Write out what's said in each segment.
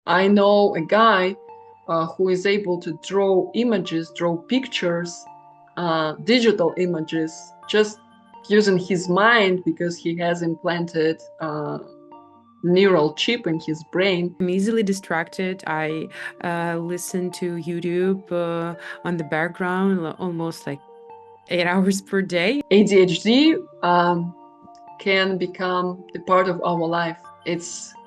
I know a guy who is able to draw images, draw pictures, digital images, just using his mind because he has implanted neural chip in his brain. I'm easily distracted. I listen to YouTube on the background almost like 8 hours per day. ADHD can become a part of our life.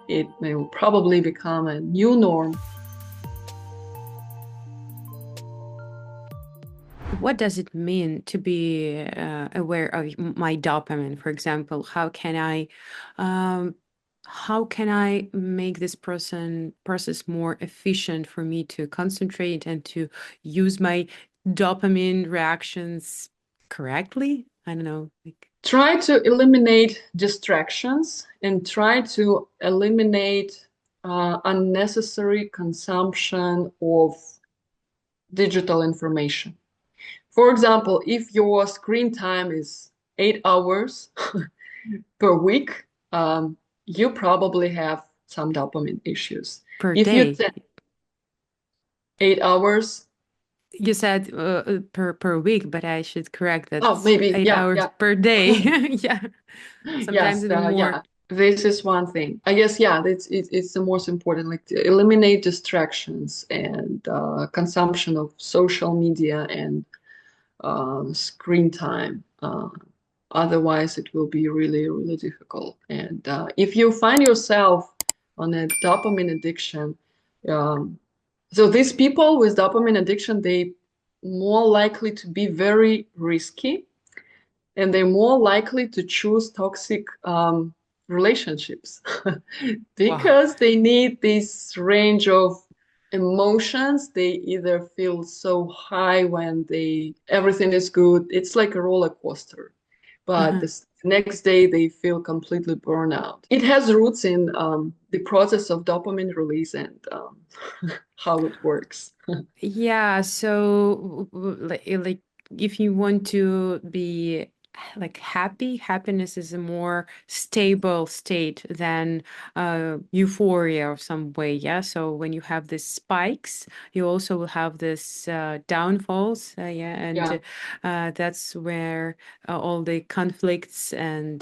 It will probably become a new norm. What does it mean to be aware of my dopamine, for example? Um, how can I make this process more efficient for me to concentrate and to use my dopamine reactions correctly? I don't know. Try to eliminate distractions and try to eliminate unnecessary consumption of digital information. For example, if your screen time is 8 hours per week, you probably have some dopamine issues. Per If you day. spend 8 hours, You said per week, but I should correct that oh, it's maybe, eight yeah, hours yeah. per day. Yeah, sometimes Yes, even more. yeah. This is one thing. I guess, yeah, it's the most important, like to eliminate distractions and consumption of social media and screen time. Otherwise, it will be really, really difficult. And if you find yourself on a dopamine addiction, um, so these people with dopamine addiction, they more likely to be very risky and they're more likely to choose toxic relationships Wow. because they need this range of emotions. They either feel so high when they everything is good. It's like a roller coaster. But Uh-huh. the next day they feel completely burned out. It has roots in the process of dopamine release and how it works. Yeah, so like if you want to be like happiness is a more stable state than euphoria of some way. Yeah, so when you have these spikes, you also will have this downfalls. Yeah, Yeah. and that's where all the conflicts and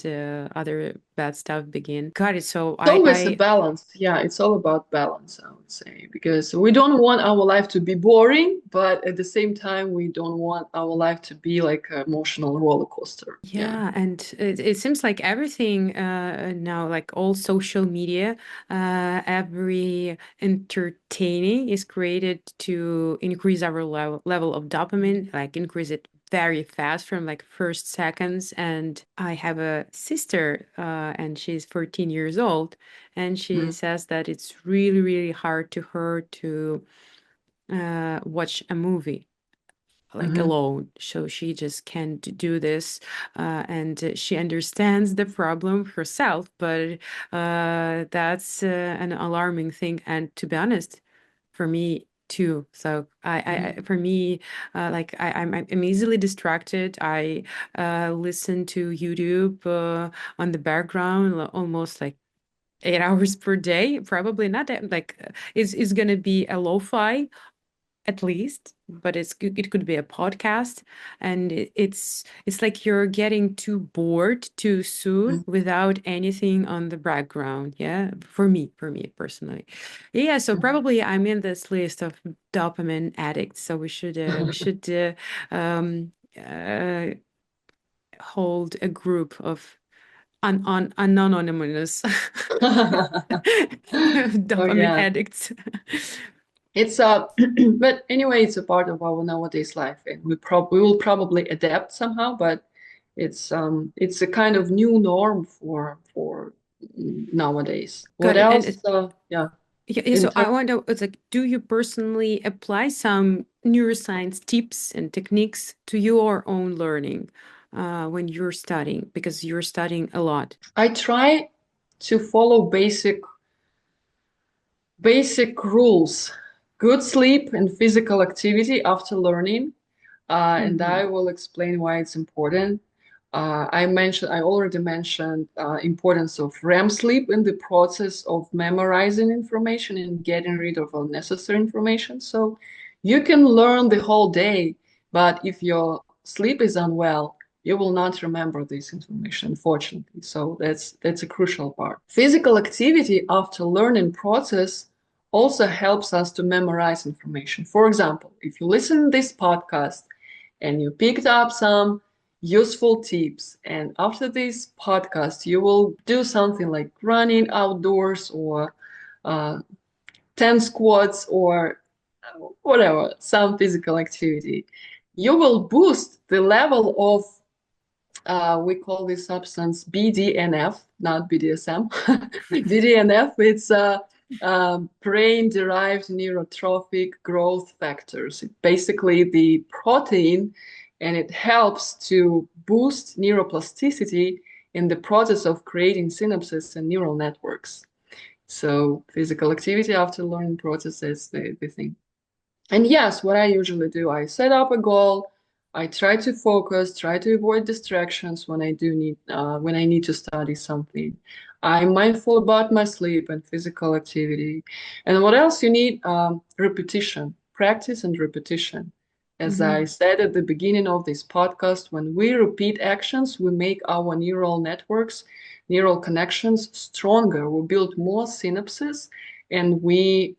other bad stuff begin. Got it. So It's always a balance. Yeah, it's all about balance, I would say, because we don't want our life to be boring, but at the same time, we don't want our life to be like an emotional roller coaster. Yeah. Yeah, and it seems like everything now, like all social media, every entertaining is created to increase our level of dopamine, like increase it very fast from like first seconds. And I have a sister, and she's 14 years old, and she Mhm. says that it's really, really hard to her to watch a movie like Mhm. alone. So she just can't do this. And she understands the problem herself, but that's an alarming thing. And to be honest, for me too. So Mhm. for me, like I'm easily distracted. I listen to YouTube on the background almost like 8 hours per day. Probably not that, like it's gonna be a lo-fi at least, but it could be a podcast, and it's like you're getting too bored too soon Mhm. without anything on the background. Yeah, for me personally. Yeah, so Mhm. probably I'm in this list of dopamine addicts. So we should um hold a group of anonymous Oh dopamine yeah. addicts. It's but anyway, it's a part of our nowadays life, and we will probably adapt somehow, but it's a kind of new norm for nowadays. What Got it. else? Yeah, Yeah, in so I terms. wonder, it's like, do you personally apply some neuroscience tips and techniques to your own learning when you're studying? Because you're studying a lot. I try to follow basic rules, good sleep and physical activity after learning, and Hmm. I will explain why it's important. I already mentioned importance of REM sleep in the process of memorizing information and getting rid of unnecessary information. So you can learn the whole day, but if your sleep is unwell, you will not remember this information, unfortunately. So that's a crucial part. Physical activity after learning process also helps us to memorize information. For example, if you listen to this podcast and you picked up some useful tips, and after this podcast, you will do something like running outdoors or uh, 10 squats or whatever, some physical activity. You will boost the level of we call this substance BDNF, not BDSM. BDNF, it's brain-derived neurotrophic growth factors. It's basically the protein, and it helps to boost neuroplasticity in the process of creating synapses and neural networks. So physical activity after learning process is the thing. And yes, what I usually do, I set up a goal. I try to focus, try to avoid distractions when I need to study something. I'm mindful about my sleep and physical activity. And what else you need? Repetition, practice and repetition. As I Hmm. said at the beginning of this podcast, when we repeat actions, we make our neural networks, neural connections stronger. We build more synapses and we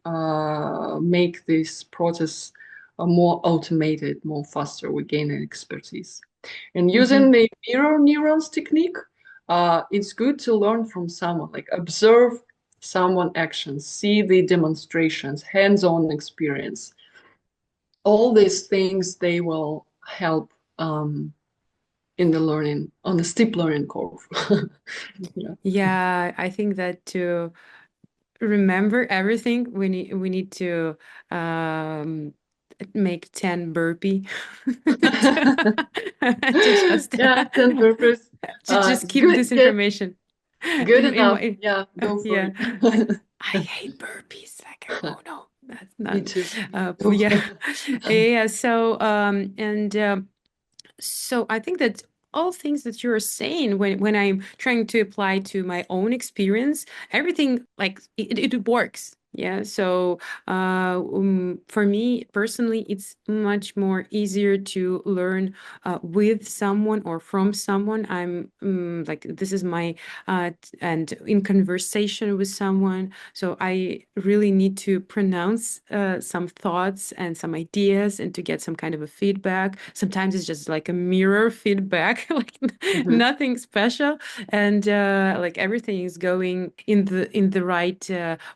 make this process more automated, more faster. We gain an expertise. And using Hmm. the mirror neurons technique, it's good to learn from someone, like observe someone actions, see the demonstrations, hands-on experience. All these things, they will help in the learning, on the steep learning curve. Yeah. Yeah, I think that to remember everything, we need to um make 10 burpee to just Yeah, 10 purpose. to just keep Good, this good, information good in enough. my Yeah, go for yeah. it. I hate burpees. Like, oh no, that's Me not. too. But yeah, yeah. So so I think that all things that you're saying, when I'm trying to apply to my own experience, everything like it works. Yeah. So for me personally, it's much more easier to learn with someone or from someone. I'm like, this is my and in conversation with someone. So I really need to pronounce some thoughts and some ideas and to get some kind of a feedback. Sometimes it's just like a mirror feedback, like Mhm, nothing special, and like everything is going in the right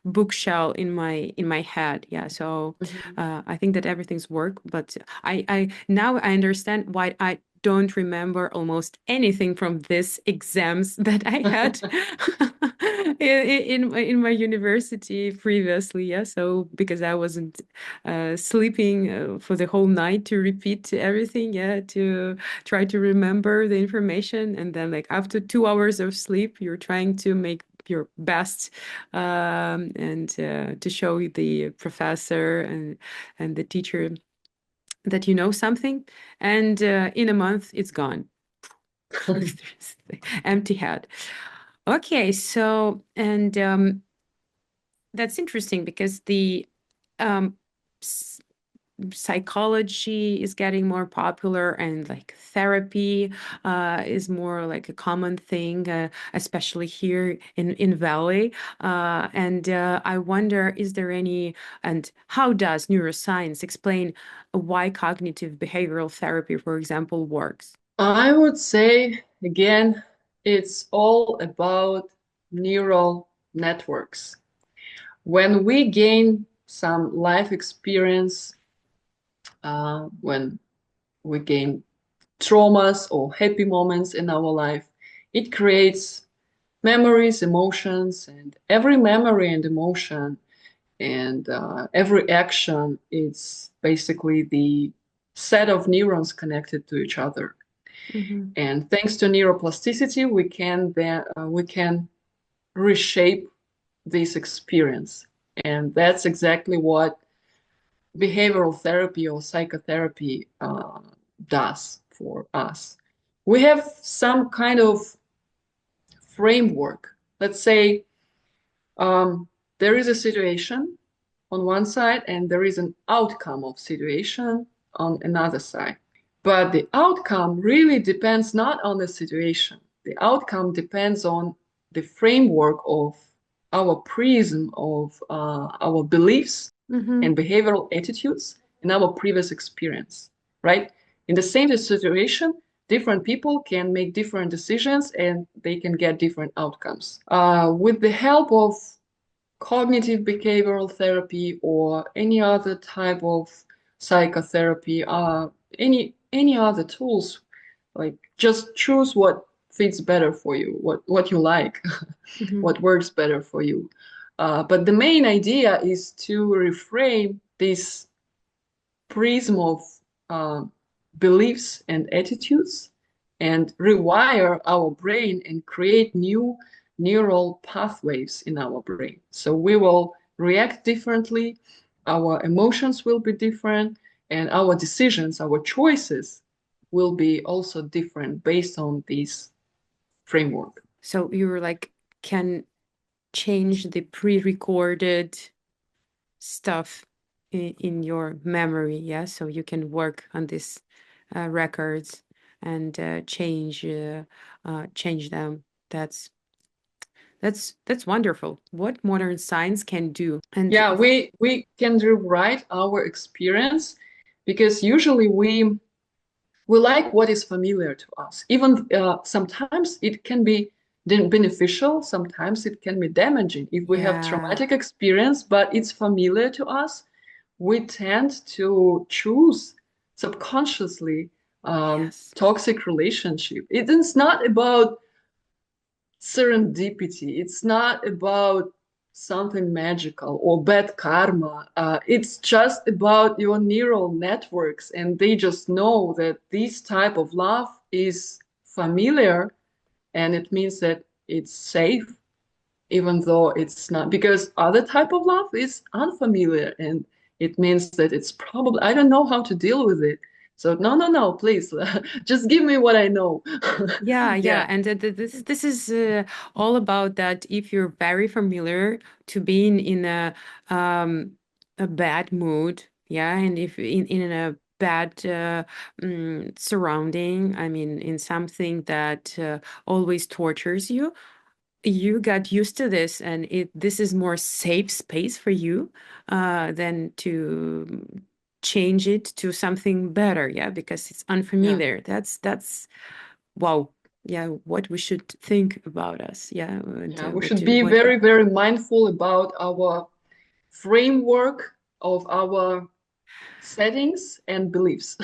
bookshelf in my head. Yeah, so mhm. I think that everything's work, but I now I understand why I don't remember almost anything from these exams that I had in my university previously. Yeah, so because I wasn't sleeping for the whole night to repeat everything, yeah, to try to remember the information, and then like after 2 hours of sleep, you're trying to make your best and to show the professor and the teacher that you know something, and in a month it's gone. Empty head. Okay, so and that's interesting because the um, s- psychology is getting more popular, and like therapy is more like a common thing, especially here in Valley. And I wonder, is there any, and how does neuroscience explain why cognitive behavioral therapy, for example, works? I would say, again, it's all about neural networks. When we gain some life experience, when we gain traumas or happy moments in our life, it creates memories, emotions, and every memory and emotion and every action is basically the set of neurons connected to each other. Hmm. And thanks to neuroplasticity, we can reshape this experience. And that's exactly what behavioral therapy or psychotherapy does for us. we have some kind of framework. Let's say there is a situation on one side and there is an outcome of situation on another side. But the outcome really depends not on the situation. The outcome depends on the framework of our prism of our beliefs Mm-hmm. and behavioral attitudes and our previous experience, right? In the same situation, different people can make different decisions and they can get different outcomes. With the help of cognitive behavioral therapy or any other type of psychotherapy, any other tools, like just choose what fits better for you, what you like, Mm-hmm. what works better for you. But the main idea is to reframe this prism of uh, beliefs and attitudes and rewire our brain and create new neural pathways in our brain. So we will react differently, our emotions will be different, and our decisions, our choices will be also different based on this framework. So you're like can change the pre-recorded stuff in your memory, yeah? So you can work on these records and change them. That's that's wonderful. What modern science can do. And Yeah, we can rewrite our experience because usually we like what is familiar to us. Even sometimes it can be beneficial, sometimes it can be damaging. If we have yeah, traumatic experience, but it's familiar to us, we tend to choose subconsciously yes. toxic relationship. It is not about serendipity. It's not about something magical or bad karma. It's just about your neural networks, and they just know that this type of love is familiar, and it means that it's safe, even though it's not. Because other type of love is unfamiliar, and it means that it's probably I don't know how to deal with it. So no, no, no, please, just give me what I know. Yeah, Yeah, yeah, and this is all about that. If you're very familiar to being in a bad mood, yeah, and if in a bad surrounding, I mean, in something that always tortures you, you got used to this, and this is more safe space for you than to change it to something better, yeah, because it's yeah. unfamiliar. That's wow. Yeah, what we should think about us. Yeah, and Yeah, we should be very, very mindful about our framework of our settings and beliefs.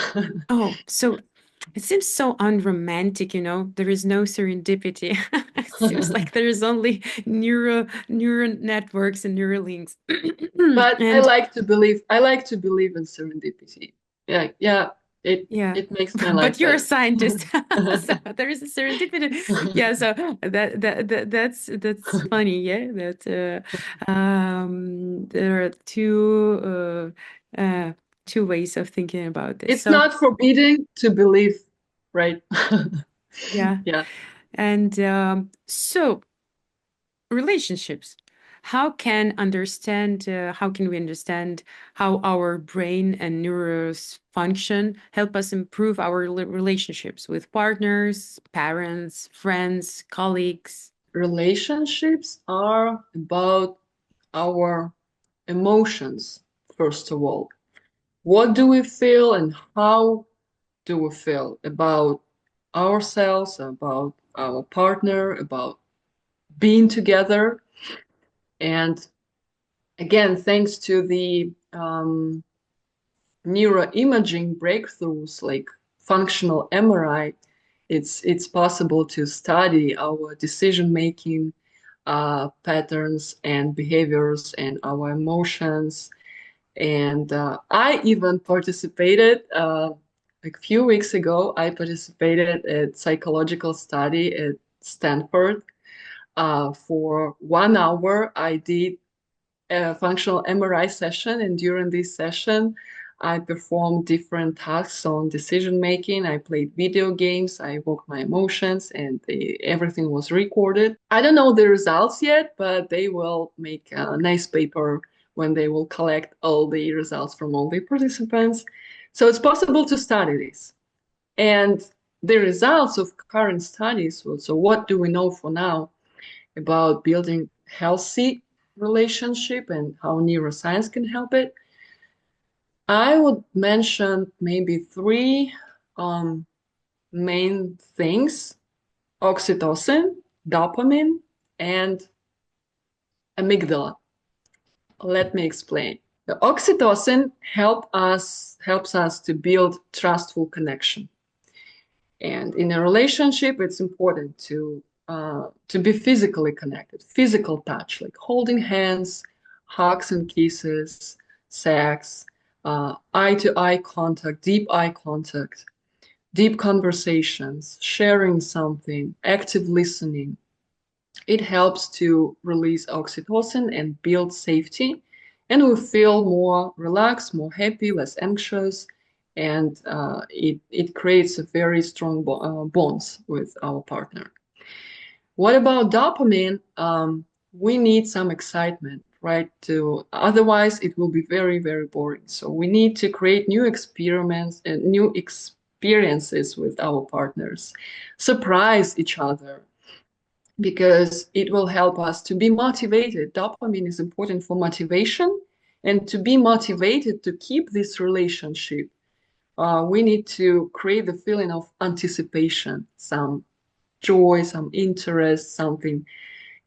oh, so it seems so unromantic, you know. There is no serendipity. It seems like there is only neural networks and neural links. But And I like to believe in serendipity. Yeah, yeah, it yeah, it makes my life but you're a better. scientist, so there is a serendipity. Yeah, so that's funny. Yeah, that there are two ways of thinking about this. It's So not forbidding to believe, right? yeah, Yeah. and so relationships. How can we understand how our brain and neurons function, help us improve our relationships with partners, parents, friends, colleagues? Relationships are about our emotions, first of all. What do we feel and how do we feel about ourselves, about our partner, about being together? And again, thanks to the neuroimaging breakthroughs like functional MRI, it's possible to study our decision making patterns and behaviors and our emotions. And I even participated like a few weeks ago. I participated at psychological study at Stanford. For 1 hour, I did a functional MRI session, and during this session, I performed different tasks on decision making. I played video games. I evoked my emotions, and everything was recorded. I don't know the results yet, but they will make a nice paper when they will collect all the results from all the participants. So it's possible to study this. And the results of current studies, so what do we know for now about building healthy relationship and how neuroscience can help it? I would mention maybe three main things: oxytocin, dopamine, and amygdala. Let me explain. The oxytocin helps us to build trustful connection. And in a relationship, it's important to be physically connected, physical touch, like holding hands, hugs and kisses, sex, eye-to-eye contact, deep conversations, sharing something, active listening. It helps to release oxytocin and build safety, and we feel more relaxed, more happy, less anxious, and it creates a very strong bonds with our partner. What about dopamine? We need some excitement, right? Otherwise it will be very, very boring. So we need to create new experiments and new experiences with our partners, surprise each other, because it will help us to be motivated. Dopamine is important for motivation, and to be motivated to keep this relationship, we need to create the feeling of anticipation, some joy, some interest, something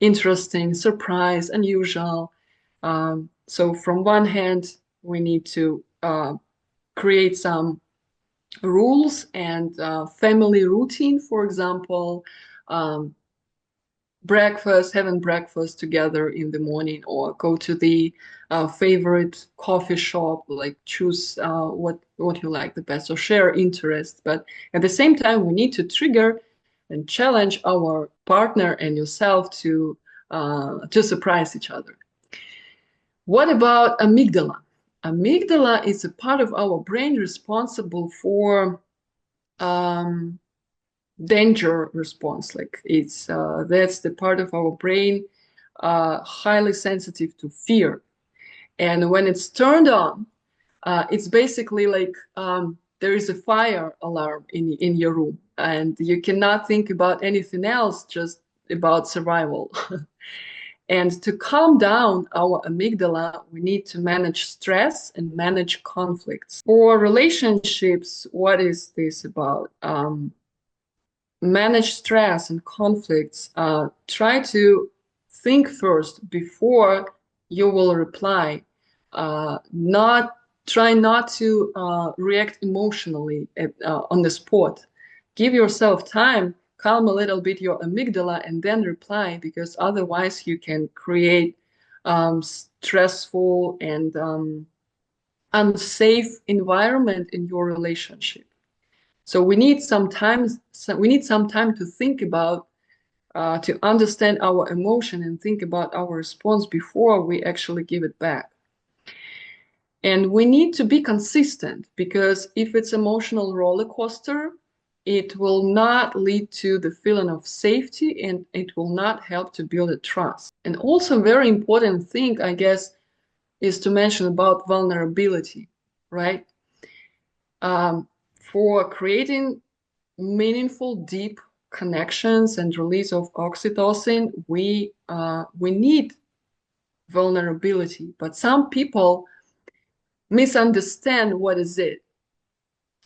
interesting, surprise, unusual. So from one hand, we need to create some rules and family routine, for example, having breakfast together in the morning, or go to the favorite coffee shop, like choose what you like the best, or share interests. But at the same time, we need to trigger and challenge our partner and yourself to surprise each other. What about amygdala? Amygdala is a part of our brain responsible for danger response. Like that's the part of our brain highly sensitive to fear. And when it's turned on, it's basically like there is a fire alarm in your room, and you cannot think about anything else, just about survival. And to calm down our amygdala, we need to manage stress and manage conflicts. For relationships, what is this about? Manage stress and conflicts. Try to think first before you will reply. Try not to react emotionally on the spot. Give yourself time, calm a little bit your amygdala, and then reply, because otherwise you can create stressful and unsafe environment in your relationship. So we need some time to think about, to understand our emotion and think about our response before we actually give it back. And we need to be consistent, because if it's emotional roller coaster, it will not lead to the feeling of safety, and it will not help to build a trust. And also a very important thing, I guess, is to mention about vulnerability, right? For creating meaningful, deep connections and release of oxytocin, we need vulnerability. But some people misunderstand what is it.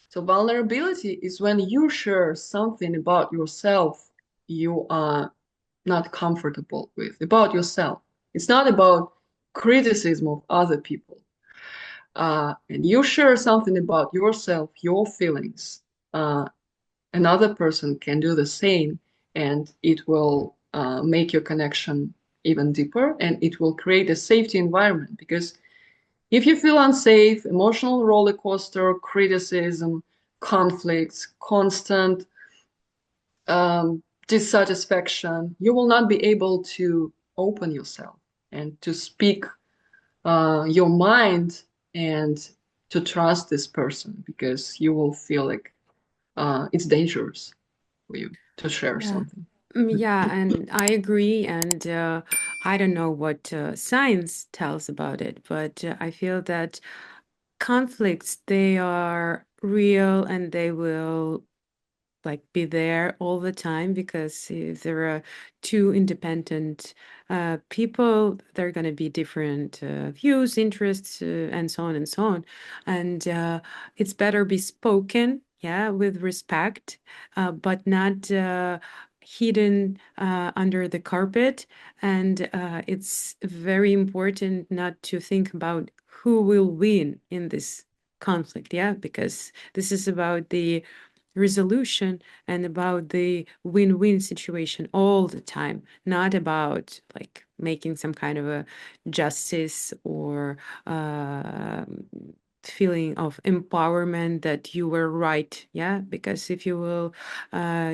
So vulnerability is when you share something about yourself you are not comfortable with, about yourself. It's not about criticism of other people. And you share something about yourself, your feelings. Another person can do the same, and it will make your connection even deeper, and it will create a safety environment. Because if you feel unsafe, emotional roller coaster, criticism, conflicts, constant dissatisfaction, you will not be able to open yourself and to speak your mind and to trust this person because you will feel like it's dangerous for you to share Yeah. something. Yeah, and I agree. And I don't know what science tells about it, but I feel that conflicts, they are real and they will like be there all the time because if there are two independent people, there are going to be different views, interests, and so on and so on. And it's better be spoken, yeah, with respect, but not hidden under the carpet. And it's very important not to think about who will win in this conflict, yeah, because this is about the resolution and about the win-win situation all the time, not about like making some kind of a justice or uh, feeling of empowerment that you were right. Yeah, because if you will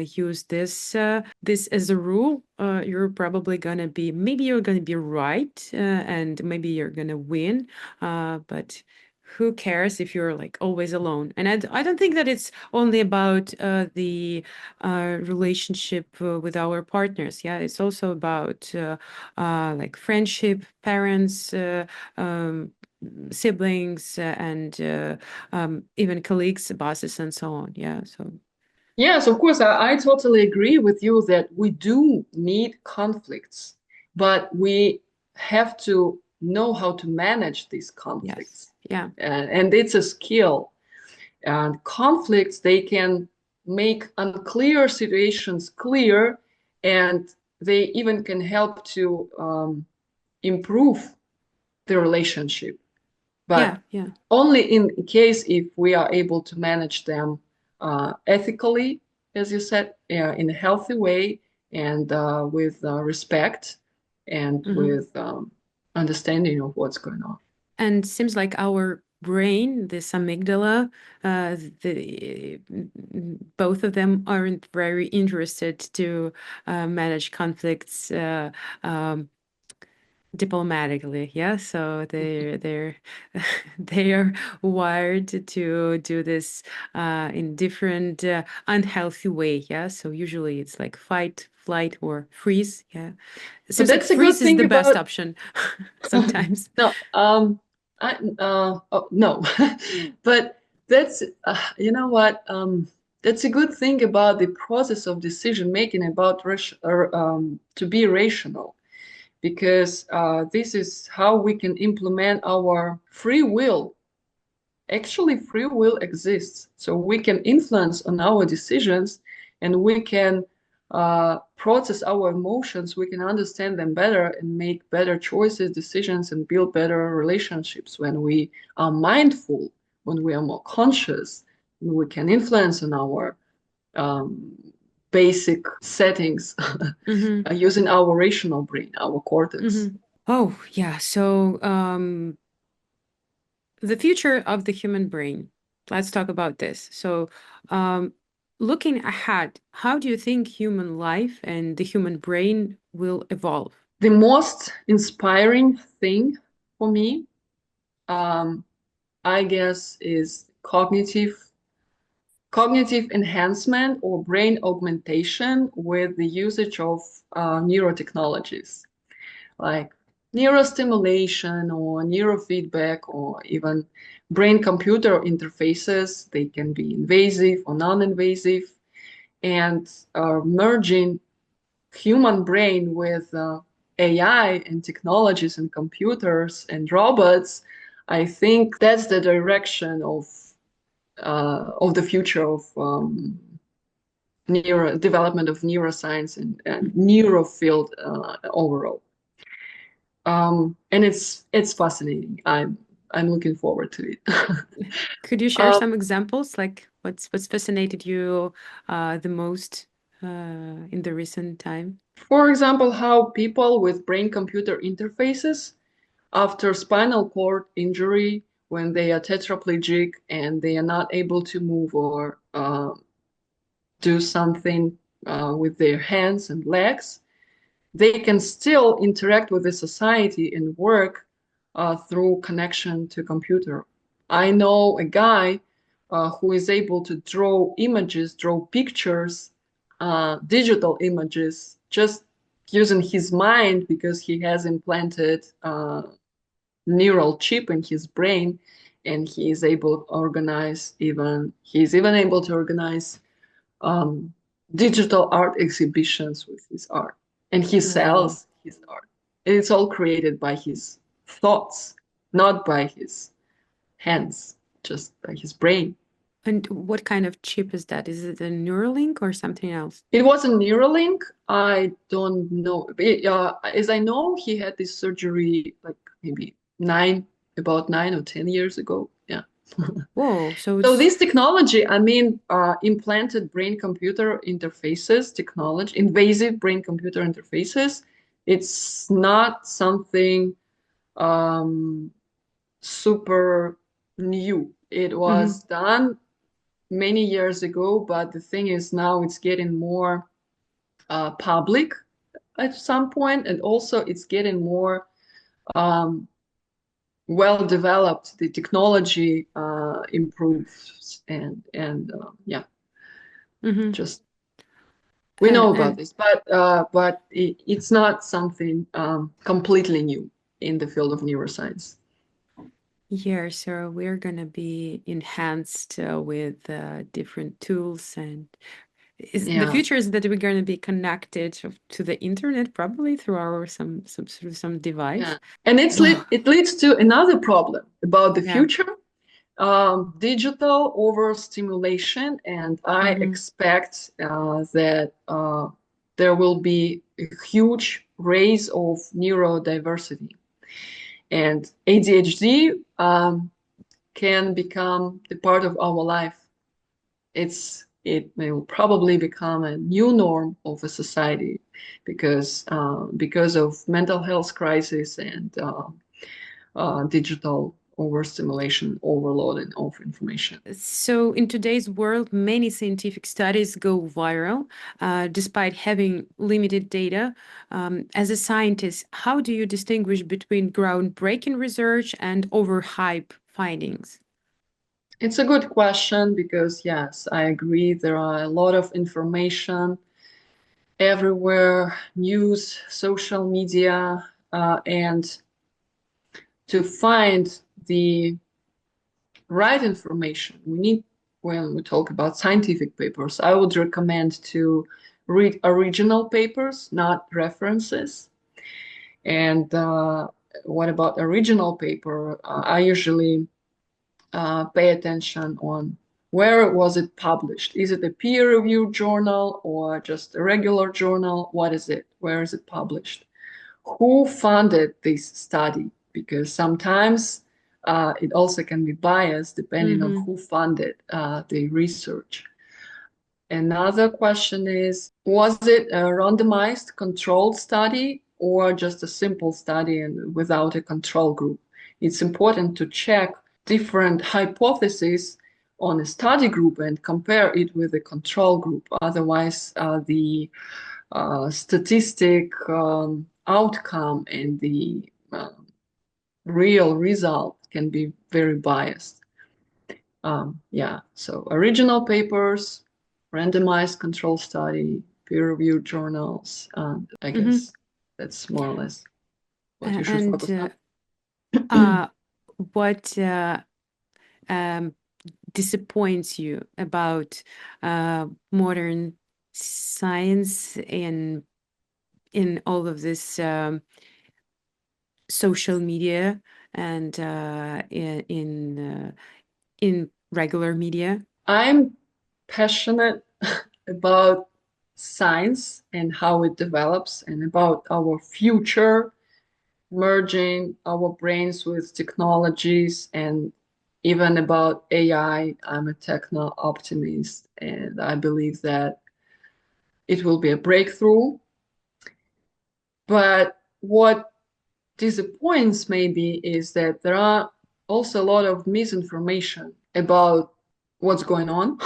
use this as a rule, you're probably gonna be, maybe you're gonna be right, and maybe you're gonna win, but who cares if you're like always alone? And I don't think that it's only about the relationship with our partners. Yeah, it's also about like friendship, parents, siblings, and even colleagues, bosses, and so on. Yeah, so. Yes, of course, I totally agree with you that we do need conflicts, but we have to know how to manage these Yes. conflicts. Yeah. And it's a skill. And conflicts, they can make unclear situations clear, and they even can help to improve the relationship. Yeah. But Yeah. only in case if we are able to manage them ethically, as you said, in a healthy way and with respect and Hmm. with understanding of what's going on. And seems like our brain, this amygdala, the both of them aren't very interested to manage conflicts um, diplomatically. Yeah, so they're they are wired to do this in different unhealthy way. Yeah, so usually it's like fight, flight, or freeze. Yeah, it But seems like that's a good freeze is thing the best about option sometimes. no, oh, no, but that's you know what, that's a good thing about the process of decision making about to be rational, because this is how we can implement our free will. Actually, free will exists, so we can influence on our decisions, and we can process our emotions. We can understand them better and make better choices, decisions, and build better relationships when we are mindful, when we are more conscious. We can influence on our um, basic settings Hmm. using our rational brain, our Hmm. cortex. Oh, yeah. So, the future of the human brain. Let's talk about this. So, um, looking ahead, how do you think human life and the human brain will evolve? The most inspiring thing for me, um, I guess, is cognitive enhancement or brain augmentation with the usage of neurotechnologies like neurostimulation or neurofeedback or even brain-computer interfaces. They can be invasive or non-invasive, and merging human brain with AI and technologies and computers and robots. I think that's the direction of the future of neuro development of neuroscience and neuro field overall. And it's fascinating. I'm looking forward to it. Could you share uh, some examples, like what's fascinated you the most in the recent time? for example, how people with brain-computer interfaces after spinal cord injury, when they are tetraplegic and they are not able to move or do something with their hands and legs, they can still interact with the society and work through connection to computer. I know a guy who is able to draw images, draw pictures, digital images, just using his mind because he has implanted neural chip in his brain, and he is able to organize even he's even able to organize um, digital art exhibitions with his art, and he Whoa. sells his art. And it's all created by his thoughts, not by his hands, just by his brain. And what kind of chip is that? Is it a Neuralink or something else? It was a Neuralink. I don't know. As I know, he had this surgery like maybe about 9 or 10 years ago. Yeah. Whoa, so So it's this technology, I mean, implanted brain-computer interfaces technology, invasive brain-computer interfaces, it's not something um, super new. It mhm. was done many years ago, but the thing is now it's getting more public at some point, and also it's getting more um, well developed. The technology improves, and yeah, Mhm. just we know about And this, but it's not something completely new in the field of neuroscience. yeah, so we're gonna be enhanced with different tools, and is the Yeah, future is that we're gonna be connected to the internet probably through our some sort of some device. yeah, and Wow. it leads to another problem about the Yeah. future, digital overstimulation, and I Mm-hmm. expect that there will be a huge raise of neurodiversity, and ADHD can become the part of our life. It will probably become a new norm of a society because of mental health crisis and digital overstimulation, overloading of information. So, in today's world, many scientific studies go viral despite having limited data. As a scientist, how do you distinguish between groundbreaking research and overhype findings? It's a good question because yes, I agree. There are a lot of information everywhere, news, social media, and to find the right information, we need, when we talk about scientific papers, I would recommend to read original papers, not references. And what about original paper? I usually pay attention on where was it published? Is it a peer-reviewed journal or just a regular journal? What is it? Where is it published? Who funded this study? Because sometimes it also can be biased depending on Mm-hmm. who funded the research. Another question is, was it a randomized controlled study or just a simple study and without a control group? It's important to check different hypotheses on a study group and compare it with a control group. Otherwise, the statistic outcome and the real result can be very biased. Yeah, so original papers, randomized control study, peer-reviewed journals, and I Mm-hmm. guess that's more or less what you should And focus on. uh, what um, disappoints you about modern science in all of this social media and in regular media? I'm passionate about science and how it develops and about our future merging our brains with technologies and even about AI. I'm a techno optimist and I believe that it will be a breakthrough. But what disappoints maybe is that there are also a lot of misinformation about what's going on.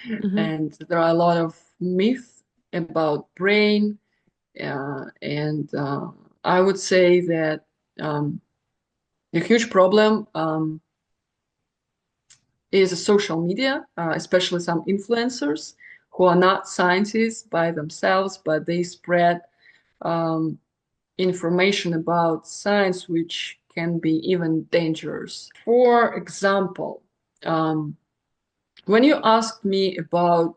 Mm-hmm. And there are a lot of myths about brain. And I would say that um, a huge problem is social media, especially some influencers who are not scientists by themselves, but they spread um, information about science which can be even dangerous. For example, um, when you asked me about,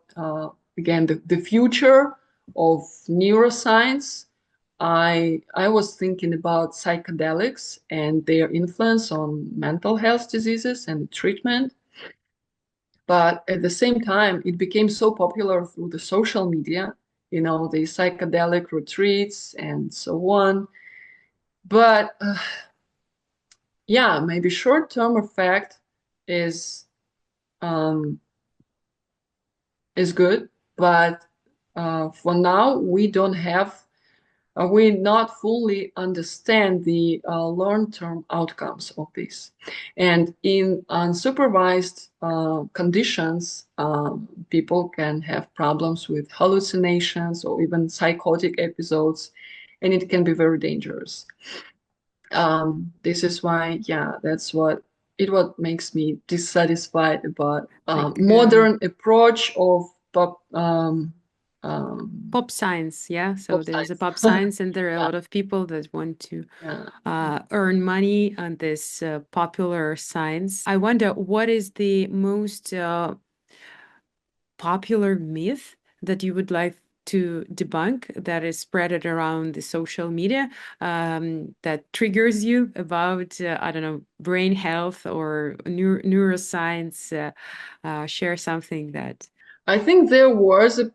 again, the future of neuroscience, I was thinking about psychedelics and their influence on mental health diseases and treatment. But at the same time, it became so popular through the social media, the psychedelic retreats and so on. But yeah, maybe short-term effect is um, is good, but for now we not fully understand the long-term outcomes of this. And in unsupervised conditions, people can have problems with hallucinations or even psychotic episodes, and it can be very dangerous. This is why, yeah, that's what makes me dissatisfied about Like modern approach of pop science, yeah. pop So there's a science. pop science, and there are a Yeah, lot of people that want to yeah. earn money on this popular science. I wonder what is the most popular myth that you would like to debunk that is spread around the social media that triggers you about, I don't know, brain health or neuroscience? Share something that. I think there was a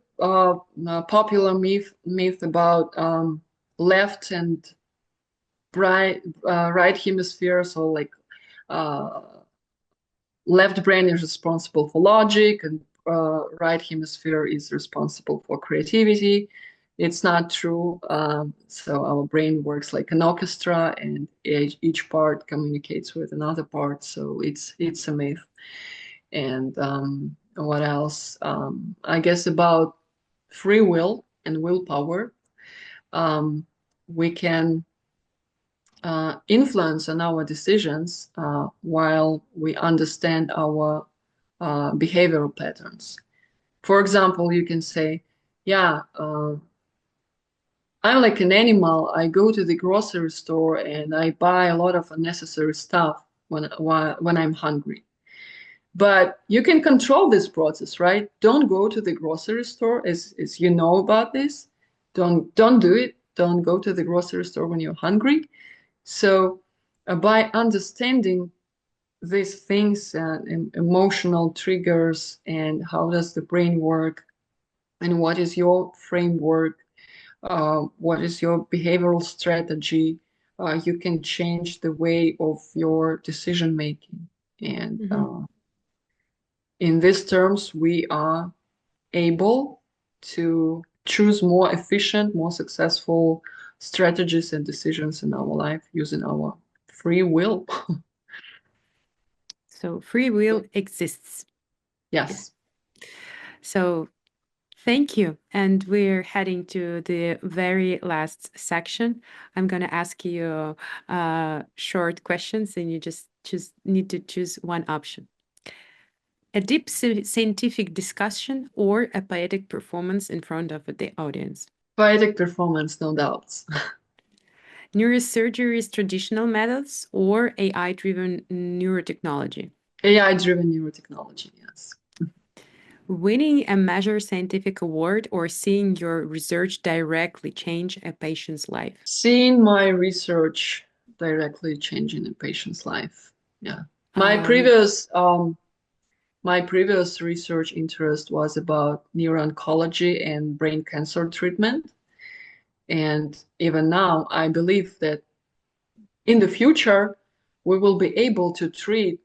popular myth about left and right hemisphere. So like uh, left brain is responsible for logic, and right hemisphere is responsible for creativity. It's not true. So our brain works like an orchestra, and each part communicates with another part. So it's a myth. And what else? I guess about free will and willpower. Um, we can influence on our decisions while we understand our behavioral patterns. For example, you can say, yeah, I'm like an animal. I go to the grocery store and I buy a lot of unnecessary stuff when I'm hungry. But you can control this process, right? Don't go to the grocery store as you know about this. Don't do it. Don't go to the grocery store when you're hungry. So by understanding these things and emotional triggers and how does the brain work and what is your framework, what is your behavioral strategy, you can change the way of your decision making. And Mhm. in these terms, we are able to choose more efficient, more successful strategies and decisions in our life using our free will. So free will exists. Yeah. Yes. So thank you. And we're heading to the very last section. I'm going to ask you short questions, and you just need to choose one option. A deep scientific discussion or a poetic performance in front of the audience. Poetic performance, no doubts. Neurosurgery's traditional methods or AI-driven neurotechnology. AI-driven neurotechnology, yes. Winning a major scientific award or seeing your research directly change a patient's life. Seeing my research directly changing a patient's life. Yeah. My Um, previous my previous research interest was about neuro-oncology and brain cancer treatment. And even now, I believe that in the future, we will be able to treat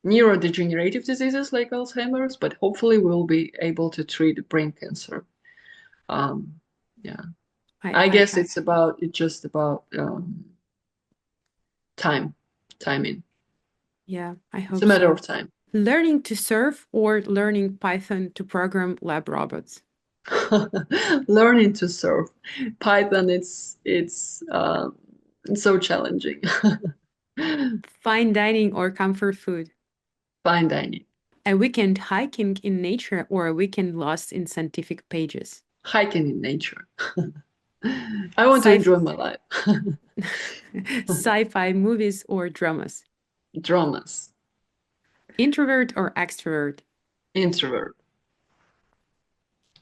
neurodegenerative diseases like Alzheimer's, but hopefully we'll be able to treat brain cancer. Um, yeah, I, I I, guess I, it's just about time, timing. yeah, I It's a hope matter so. of time. Learning to surf or learning Python to program lab robots. Learning to surf. Python, it's so challenging. Fine dining or comfort food. Fine dining. A weekend hiking in nature or a weekend lost in scientific pages? Hiking in nature. I want to Sci enjoy my life. Sci-fi movies or dramas? Dramas. Introvert or extrovert? Introvert.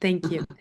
Thank you.